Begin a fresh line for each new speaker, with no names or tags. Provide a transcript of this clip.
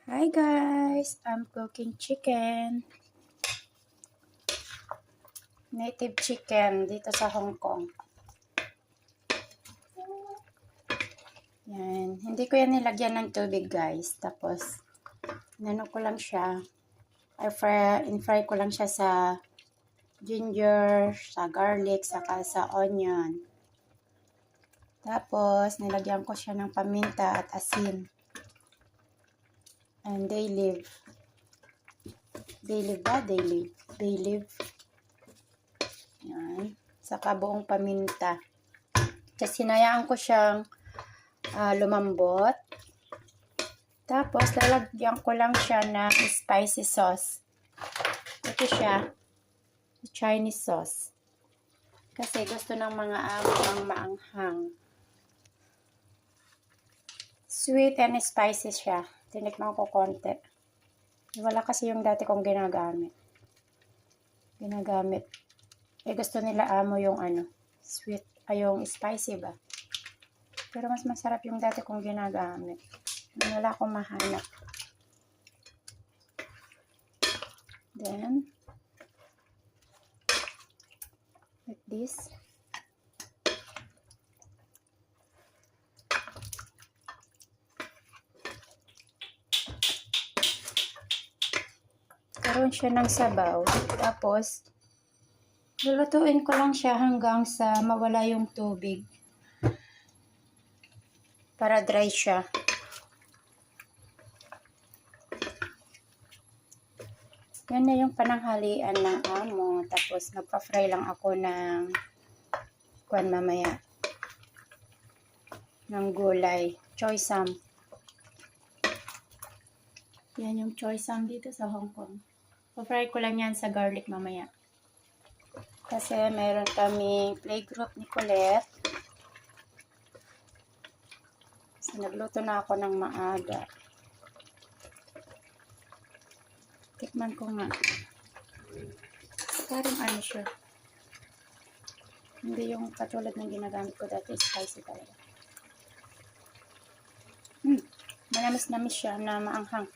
Hi guys, I'm cooking chicken. Native chicken dito sa Hong Kong. Yan, hindi ko yan nilagyan ng tubig guys. Tapos, nano ko lang siya. In-fry ko lang siya sa ginger, sa garlic, saka sa onion. Tapos, nilagyan ko siya ng paminta at asin. And bay leaf. Bay leaf ba? Bay leaf. Yan. Saka buong paminta. Kasi hinayaan ko siyang lumambot. Tapos, lalagyan ko lang siya ng spicy sauce. Ito siya. Chinese sauce. Kasi gusto ng mga amo ang maanghang. Sweet and spicy siya. Tinikman ko konti. Wala kasi yung dati kong ginagamit. Gusto nila amo yung sweet, yung spicy ba. Pero mas masarap yung dati kong ginagamit. Wala akong mahanap. Then, like this. Karoon siya ng sabaw. Tapos, lulutuin ko lang siya hanggang sa mawala yung tubig. Para dry siya. Yan na yung pananghalian ng amo. Tapos, nagpa-fry lang ako ng mamaya. Ng gulay. Choy sam. Yan yung choy sam dito sa Hong Kong. Pa-fry ko lang yan sa garlic mamaya. Kasi meron kaming playgroup ni Colette. So, nagluto na ako ng maaga. Tikman ko nga. Parang siya. Hindi yung katulad ng ginagamit ko dati. Spicy talaga. Manamis-namis siya na maanghang.